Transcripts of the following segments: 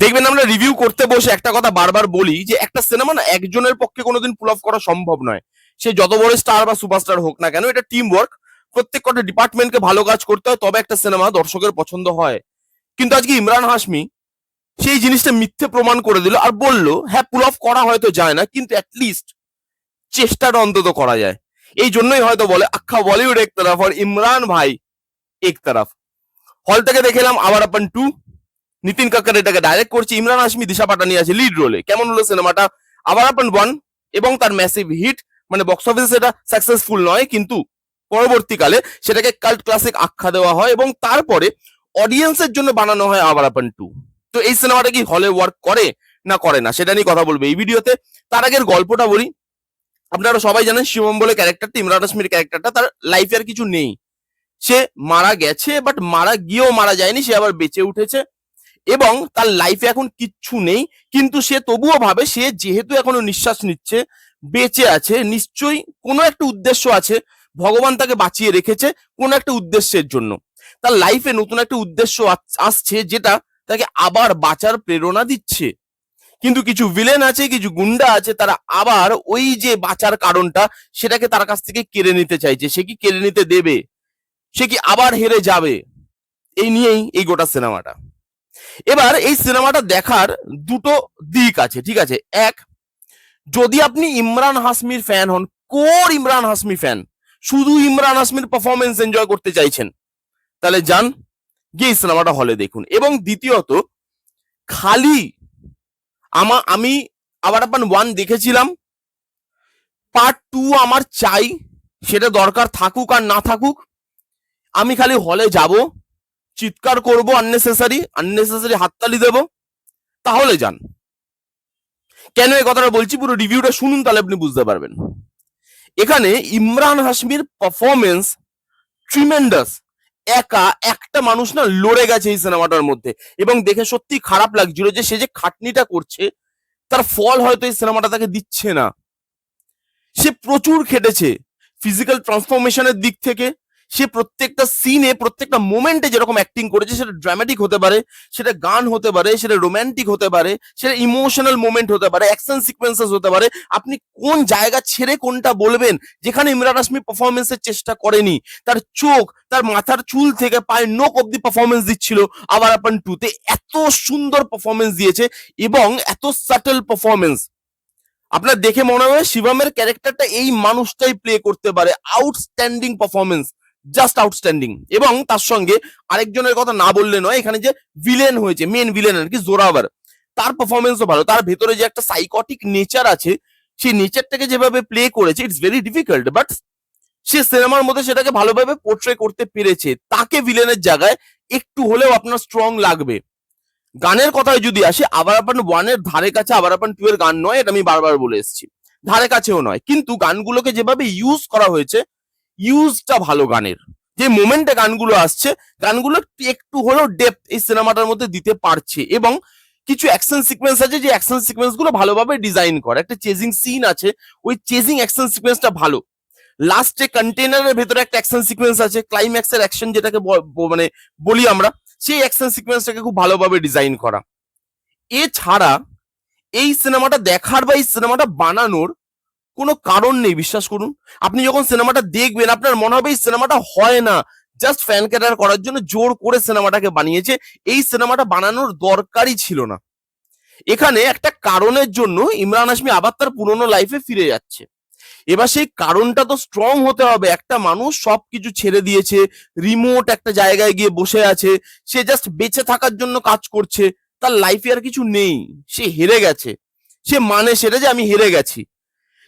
দেখবেন আমরা রিভিউ করতে বসে একটা কথা বারবার বলি যে একটা সিনেমা না একজনের পক্ষে কোনোদিন পুল অফ করা সম্ভব নয়। সে যত বড় স্টার বা সুপারস্টার হোক না কেন, এটা টিম ওয়ার্ক। প্রত্যেক কটা ডিপার্টমেন্টকে ভালো কাজ করতে হয়, তবে একটা সিনেমা দর্শকের পছন্দ হয়। কিন্তু আজকে ইমরান হাশমি সেই জিনিসটা মিথ্যে প্রমাণ করে দিল আর বলল হ্যাঁ পুল অফ করা হয়তো যায় না, কিন্তু অ্যাটলিস্ট চেষ্টাটা অন্তত করা যায়। এই জন্যই হয়তো বলে আখ্যা বলিউড এক তরফ আর ইমরান ভাই এক তরফ। হল থেকে দেখলাম আবার আপন 2, নিতিন কাক্কর এটাকে ডাইরেক্ট করছে, ইমরান হাশমি দিশা পাটানি আছে লিড রোলে। কেমন হলো সিনেমাটা? আবার আপন 1 এবং তার ম্যাসিভ হিট, মানে বক্স অফিসে সেটা সাকসেসফুল নয়, কিন্তু পরবর্তীকালে সেটাকে কাল্ট ক্লাসিক আখ্যা দেওয়া হয় এবং তারপরে অডিয়েন্সের জন্য বানানো হয় আবার আপন 2। তো এই সিনেমাটা কি হলে ওয়ার্ক করে না করে না সেটা নিয়ে কথা বলবো এই ভিডিওতে। তার আগের গল্পটা বলি। আপনারা সবাই জানেন শিবম বলে ক্যারেক্টারটা, ইমরান হাশমির ক্যারেক্টারটা, তার লাইফে আর কিছু নেই। সে মারা গেছে, বাট মারা গিয়েও মারা যায়নি, সে আবার বেঁচে উঠেছে এবং তার লাইফে এখন কিচ্ছু নেই। কিন্তু সে তবুও ভাবে সে যেহেতু এখনো নিঃশ্বাস নিচ্ছে, বেঁচে আছে, নিশ্চয়ই কোনো একটা উদ্দেশ্য আছে। ভগবান তাকে বাঁচিয়ে রেখেছে কোনো একটা উদ্দেশ্যের জন্য। তার লাইফে নতুন একটা উদ্দেশ্য আসছে যেটা তাকে আবার বাঁচার প্রেরণা দিচ্ছে। কিন্তু কিছু ভিলেন আছে, কিছু গুন্ডা আছে, তারা আবার ওই যে বাঁচার কারণটা সেটাকে তার কাছ থেকে কেড়ে নিতে চাইছে। সে কি কেড়ে নিতে দেবে? সে কি আবার হেরে যাবে? এই নিয়েই এই গোটা সিনেমাটা। এবার এই সিনেমাটা দেখার দুটো দিক আছে, ঠিক আছে? এক, যদি আপনি ইমরান হাশমির ফ্যান হন, কোর ইমরান হাশমি ফ্যান, শুধু ইমরান হাশমির পারফরমেন্স এনজয় করতে চাইছেন, তাহলে যান গিয়ে এই সিনেমাটা হলে দেখুন। এবং দ্বিতীয়ত, খালি আমি আবার আপন 1 দেখেছিলাম, পার্ট 2 আমার চাই, সেটা দরকার থাকুক আর না থাকুক। আমি খালি হলে যাব, চিৎকার করব, আননেসেসারি হাততালি দেব, তাহলে যান। কেন এই কথাটা বলছি পুরো রিভিউটা শুনুন, তাহলে আপনি বুঝতে পারবেন। এখানে ইমরান হাশমির পারফরমেন্স ট্রিমেন্ডাস। একা একটা মানুষ না লড়ে গেছে এই সিনেমাটার মধ্যে, এবং দেখে সত্যি খারাপ লাগছিল যে সে যে খাটনিটা করছে তার ফল হয়তো এই সিনেমাটা তাকে দিচ্ছে না। সে প্রচুর খেটেছে ফিজিক্যাল ট্রান্সফরমেশনের দিক থেকে। সে প্রত্যেকটা সিনে, প্রত্যেকটা মোমেন্টে যেরকম অ্যাক্টিং করেছে, সেটা ড্রামাটিক হতে পারে, সেটা গান হতে পারে, সেটা রোমান্টিক হতে পারে, সেটা ইমোশনাল মোমেন্ট হতে পারে, অ্যাকশন সিকোয়েন্সেস হতে পারে। আপনি কোন জায়গা ছেড়ে কোনটা বলবেন যেখানে ইমরান হাশমি পারফরমেন্সের চেষ্টা করেনি? তার চোখ, তার মাথার চুল থেকে পায়ের নোক অব্দি পারফরমেন্স দিচ্ছিল আবার আপন 2 তে। এত সুন্দর পারফরমেন্স দিয়েছে এবং এত সাটল পারফরমেন্স, আপনার দেখে মনে হয় শিবমের ক্যারেক্টারটা এই মানুষটাই প্লে করতে পারে। Outstanding performance, just outstanding. এবং তার সঙ্গে আরেকজনের কথা না বললে নয়, এখানে যে ভিলেন হয়েছে, মেন ভিলেন আর কি, জোরাওয়ার, তার পারফরমেন্সও ভালো। তার ভেতরে যে একটা সাইকটিক নেচার আছে, সেই নেচারটাকে যেভাবে প্লে করেছে, ইটস ভেরি ডিফিকাল্ট, বাট সে সিনেমার মধ্যে সেটাকে ভালোভাবে পোর্ট্রে করতে পেরেছে। তাকে ভিলেনের জায়গায় একটু হলেও আপনার স্ট্রং লাগবে। গানের কথায় যদি আসে, আবার আপন 1 এর ধারে কাছে আবার আপন 2 এর গান নয়, এটা আমি বারবার বলে এসেছি, ধারে কাছেও নয়। কিন্তু গানগুলোকে যেভাবে ইউজ করা হয়েছে, ইউজটা ভালো গানের। যে মোমেন্টে গানগুলো আসছে, গানগুলো একটু হলেও ডেপথ এই সিনেমাটার মধ্যে দিতে পারছে। এবং কিছু অ্যাকশন সিকোয়েন্স আছে, যে অ্যাকশন সিকোয়েন্স গুলো ভালোভাবে ডিজাইন করা। একটা চেজিং সিন আছে, ওই চেজিং অ্যাকশন সিকোয়েন্সটা ভালো। লাস্টে কন্টেনারের ভেতরে একটা অ্যাকশন সিকোয়েন্স আছে, ক্লাইম্যাক্সের অ্যাকশন যেটাকে মানে বলি আমরা, সেই অ্যাকশন সিকোয়েন্সটাকে খুব ভালোভাবে ডিজাইন করা। এছাড়া এই সিনেমাটা দেখার বা এই সিনেমাটা বানানোর কোনো কারণ নেই, বিশ্বাস করুন। আপনি যখন সিনেমাটা দেখবেন আপনার মনে হবে এই সিনেমাটা হয় না, জাস্ট ফ্যান ক্যাটার করার জন্য জোর করে সিনেমাটাকে বানিয়েছে। এই সিনেমাটা বানানোর দরকারই ছিল না। এখানে একটা কারণের জন্য ইমরান হাশমি আবার তার পুরনো লাইফে ফিরে যাচ্ছে। এবার সেই কারণটা তো স্ট্রং হতে হবে। একটা মানুষ সবকিছু ছেড়ে দিয়েছে, রিমোট একটা জায়গায় গিয়ে বসে আছে, সে জাস্ট বেঁচে থাকার জন্য কাজ করছে, তার লাইফে আর কিছু নেই, সে হেরে গেছে। সে মানে সেটা যে আমি হেরে গেছি।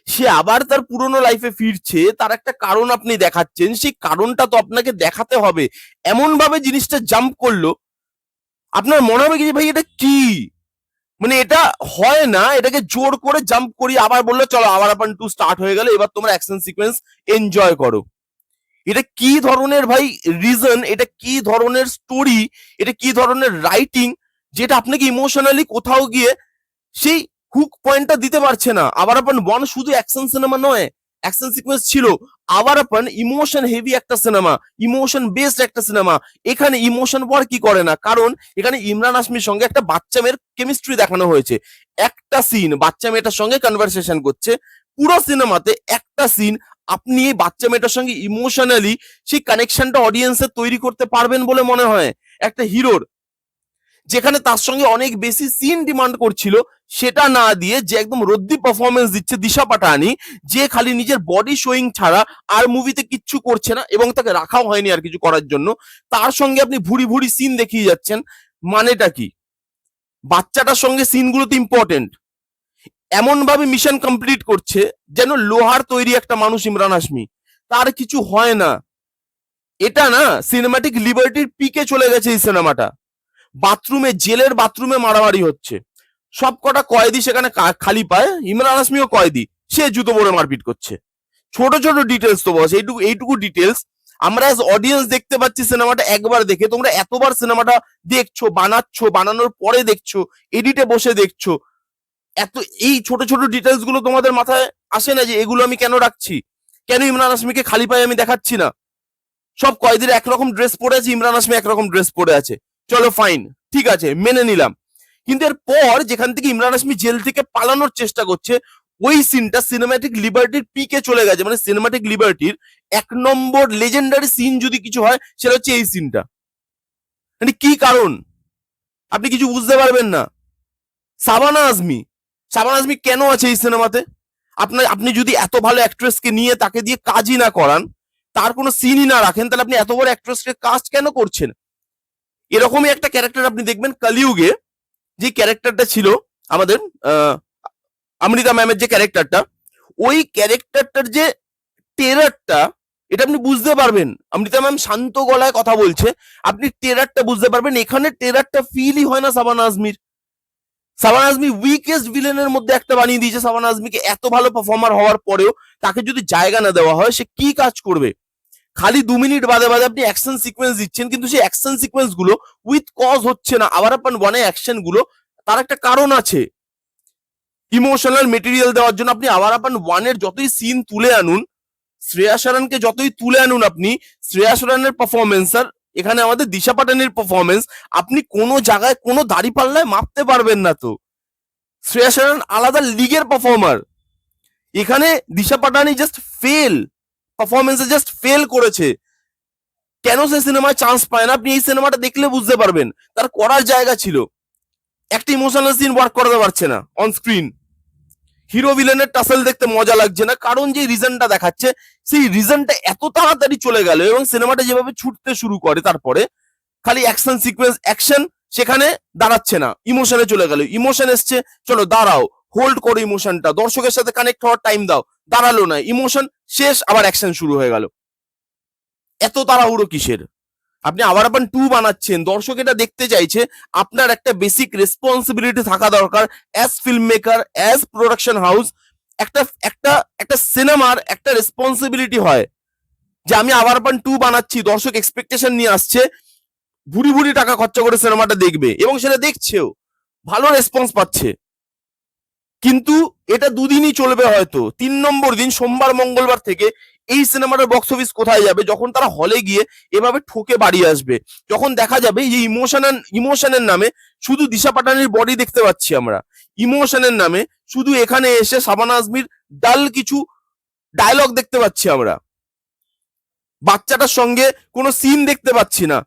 সে আবার তার পুরনো লাইফে ফিরছে, তার একটা কারণ আপনি দেখাচ্ছেন, সেই কারণটা তো আপনাকে দেখাতে হবে। এমন ভাবে জিনিসটা জাম্প করলো, আপনার মনে হবে কি যে ভাই এটা কি, মানে এটা হয় না। এটাকে জোর করে জাম্প করি আবার বললো চলো আবার আপন 2 স্টার্ট হয়ে গেল, এবার তোমরা অ্যাকশন সিকোয়েন্স এনজয় করো। এটা কি ধরনের ভাই রিজন? এটা কি ধরনের স্টোরি? এটা কি ধরনের রাইটিং যেটা আপনাকে ইমোশনালি কোথাও গিয়ে সেই হুক পয়েন্টটা দিতে পারছে না? আবার আপন 1 শুধু অ্যাকশন সিনেমা নয়, অ্যাকশন সিকোয়েন্স ছিল, আবার আপন ইমোশন হেভি একটা সিনেমা, ইমোশন বেসড একটা সিনেমা। এখানে ইমোশন ওয়ার্ক কি করে না, কারণ এখানে ইমরান হাশমির সঙ্গে একটা বাচ্চা মেয়ের কেমিস্ট্রি দেখানো হয়েছে। একটা সিন বাচ্চা মেয়েটার সঙ্গে কনভারসেশন করছে, পুরো সিনেমাতে একটা সিন আপনি এই বাচ্চা মেয়েটার সঙ্গে ইমোশনালি সেই কানেকশনটা অডিয়েন্সের তৈরি করতে পারবেন বলে মনে হয় একটা হিরোর, যেখানে তার সঙ্গে অনেক বেশি সিন ডিমান্ড করছিল, সেটা না দিয়ে যে একদম রদ্দি পারফরমেন্স দিচ্ছে দিশা পাটানি, যে খালি নিজের বডি শোয়িং ছাড়া আর মুভিতে কিচ্ছু করছে না, এবং তাকে রাখাও হয়নি আর কিছু করার জন্য, তার সঙ্গে আপনি ভুরি ভুরি সিন দেখিয়ে যাচ্ছেন। মানেটা কি? বাচ্চাটার সঙ্গে সিনগুলো তো ইম্পর্টেন্ট, এমন ভাবে মিশন কমপ্লিট করছে যেন লোহার তৈরি একটা মানুষ ইমরান হাশমি, তার কিছু হয় না। এটা না সিনেমাটিক লিবার্টির পিকে চলে গেছে এই সিনেমাটা। বাথরুমে, জেলের বাথরুমে মারামারি হচ্ছে, সব কটা কয়েদি সেখানে খালি পায়, ইমরান হাশমিও কয়েদি, সে জুতো পরে মারপিট করছে। ছোট ছোট ডিটেলস তো বস, এইটুকু এইটুকু ডিটেলস আমরা অ্যাজ অডিয়েন্স দেখতে পাচ্ছি। সিনেমাটা একবার দেখে তোমরা এতবার সিনেমাটা দেখছো, বানাচ্ছো, বানানোর পরে দেখছো, এডিটে বসে দেখছো, এত এই ছোট ছোট ডিটেলস গুলো তোমাদের মাথায় আসে না যে এগুলো আমি কেন রাখছি, কেন ইমরান হাশমিকে খালি পায়ে আমি দেখাচ্ছি না? সব কয়েদিরা একরকম ড্রেস পরে আছে, ইমরান হাশমি একরকম ড্রেস পরে আছে, চলো ফাইন, ঠিক আছে, মেনে নিলাম। কিন্তু এর পর যেখান থেকে ইমরান হাশমি জেল থেকে পালানোর চেষ্টা করছে, ওই সিনটা সিনেমাটিক লিবার্টির পিকে চলে গেছে। মানে সিনেমাটিক লিবার্টির 1 নম্বর লেজেন্ডারি সিন যদি কিছু হয়, সেটা হচ্ছে এই সিনটা। মানে কি কারণ আপনি কিছু বুঝতে পারবেন না। শাবানা আজমি, শাবানা আজমি কেন আছে এই সিনেমাতে? আপনি যদি এত ভালো অ্যাক্ট্রেসকে নিয়ে তাকে দিয়ে কাজই না করান, তার কোনো সিনই না রাখেন, তাহলে আপনি এত বড় অ্যাক্ট্রেসকে কাস্ট কেন করছেন? এরকমই একটা ক্যারেক্টার আপনি দেখবেন কলিযুগে, যে ক্যারেক্টারটা ছিল আমাদের অমৃতা ম্যামের যে ক্যারেক্টারটা, ওই ক্যারেক্টারটার যে টেরারটা, এটা আপনি বুঝতে পারবেন। অমৃতা ম্যাম শান্ত গলায় কথা বলছে, আপনি টেরারটা বুঝতে পারবেন। এখানে টেরারটা ফিলই হয় না শাবানা আজমির। শাবানা আজমি উইকেস্ট ভিলেনের মধ্যে একটা বানিয়ে দিয়েছে। শাবানা আজমিকে এত ভালো পারফর্মার হওয়ার পরেও তাকে যদি জায়গা না দেওয়া হয়, সে কি কাজ করবে? খালি 2 মিনিট বাদে বাদে আপনি অ্যাকশন সিকোয়েন্স দিচ্ছেন, কিন্তু সেই অ্যাকশন সিকোয়েন্স গুলো উইথ কজ হচ্ছে না। আবার আপনার ওয়ানে অ্যাকশন গুলো, তার একটা কারণ আছে। ইমোশনাল মেটেরিয়াল দেওয়ার জন্য আপনি আবার আপনার ওয়ানের যতই সিন তুলে আনুন, শ্রেয়া সরনকে যতই তুলে আনুন আপনি, শ্রেয়া সরনের পারফরমেন্স আর এখানে আমাদের দিশা পাটানির পারফরমেন্স, আপনি কোনো জায়গায় কোনো দাড়ি পাল্লায় মাপতে পারবেন না। তো শ্রেয়া সরন আলাদা লিগের পারফর্মার, এখানে দিশা পাটানি জাস্ট ফেল, পারফরমেন্সে জাস্ট ফেল করেছে। কেন সে সিনেমায় চান্স পায় না, আপনি এই সিনেমাটা দেখলে বুঝতে পারবেন। তার করার জায়গা ছিল, একটা ইমোশনাল সিন ওয়ার্ক করাতে পারছে না অন স্ক্রিন। হিরো ভিলেনের টাসেল দেখতে মজা লাগছে না, কারণ যে রিজনটা দেখাচ্ছে, সেই রিজনটা এত তাড়াতাড়ি চলে গেল, এবং সিনেমাটা যেভাবে ছুটতে শুরু করে, তারপরে খালি অ্যাকশন সিকোয়েন্স, অ্যাকশন সেখানে দাঁড়াচ্ছে না, ইমোশনে চলে গেল। ইমোশন এসছে, চলো দাঁড়াও, হোল্ড করো ইমোশনটা, দর্শকের সাথে কানেক্ট হওয়ার টাইম দাও, দাঁড়ালো না, ইমোশন শেষ, আবার অ্যাকশন শুরু হয়ে গেল। এত তাড়াহুড়ো কিসের? আপনি আবার 2 বানাচ্ছেন, দর্শক এটা দেখতে চাইছে, আপনার একটা বেসিক রেসপন্সিবিলিটি থাকা দরকার as film maker, as production house. একটা একটা একটা সিনেমার একটা রেসপন্সিবিলিটি হয় যে আমি আবার 2 বানাচ্ছি, দর্শক এক্সপেকটেশন নিয়ে আসছে, ভুরি ভুরি টাকা খরচা করে সিনেমাটা দেখবে, এবং সেটা দেখছেও, ভালো রেসপন্স পাচ্ছে। কিন্তু এটা 2 দিনই চলবে, হয়তো 3 নম্বর দিন সোমবার মঙ্গলবার থেকে এই সিনেমাটার বক্স অফিস কোথায় যাবে, যখন তারা হলে গিয়ে এভাবে ঠকে বাড়ি আসবে, যখন দেখা যাবে যে ইমোশনের নামে শুধু দিশা পাটানির বডি দেখতে পাচ্ছি আমরা, ইমোশনের নামে শুধু এখানে এসে শাবানা আজমির ডাল কিছু ডায়লগ দেখতে পাচ্ছি আমরা, বাচ্চাটার সঙ্গে কোনো সিন দেখতে পাচ্ছি না,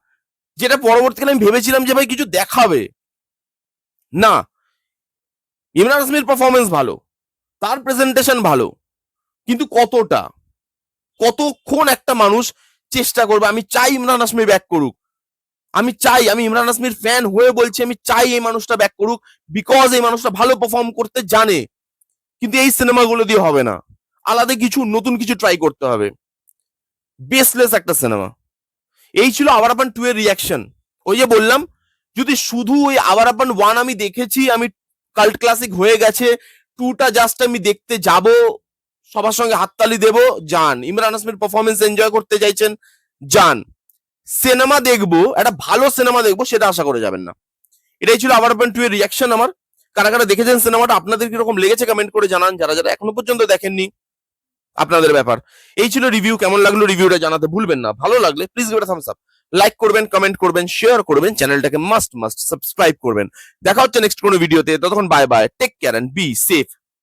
যেটা পরবর্তীকালে আমি ভেবেছিলাম যে ভাই কিছু দেখাবে না। ইমরান হাশমির পারফরমেন্স ভালো, তার প্রেজেন্টেশন ভালো, কিন্তু কতক্ষণ একটা মানুষ চেষ্টা করবে? আমি চাই ইমরান হাশমি ব্যাক করুক, আমি চাই, আমি ইমরান হাশমির ফ্যান হয়ে বলছি, আমি চাই এই মানুষটা ব্যাক করুক, বিকজ এই মানুষটা ভালো পারফর্ম করতে জানে। কিন্তু এই সিনেমাগুলো দিয়ে হবে না, আলাদা কিছু নতুন কিছু ট্রাই করতে হবে। বেসলেস একটা সিনেমা। এই ছিল আওয়ার আপন 2 এর রিয়াকশন। ওই যে বললাম, যদি শুধু ওই আওয়ার আপন 1 আমি দেখেছি, আমি কাল্ট ক্লাসিক হয়ে গেছে, 2টা জাস্ট আমি দেখতে যাব, সবার সঙ্গে হাততালি দেব, যান। ইমরান হাশমির পারফরমেন্স এনজয় করতে চাইছেন, যান। সিনেমা দেখবো, একটা ভালো সিনেমা দেখবো, সেটা আশা করে যাবেন না। এটাই ছিল আওয়ার আপন 2 এর রিয়াকশন আমার। কারা কারা দেখেছেন সিনেমাটা, আপনাদের কিরকম লেগেছে কমেন্ট করে জানান, যারা যারা এখনো পর্যন্ত দেখেননি আপনাদের ব্যাপার। এই ছিল রিভিউ। কেমন লাগলো রিভিউটা জানাতে ভুলবেন না। ভালো লাগলে please give it a Thums up, like করবেন, কমেন্ট করবেন, শেয়ার করবেন, চ্যানেলটাকে মাস্ট সাবস্ক্রাইব করবেন। দেখা হচ্ছে নেক্সট কোনো ভিডিওতে। ততক্ষণ bye bye, take care and be safe.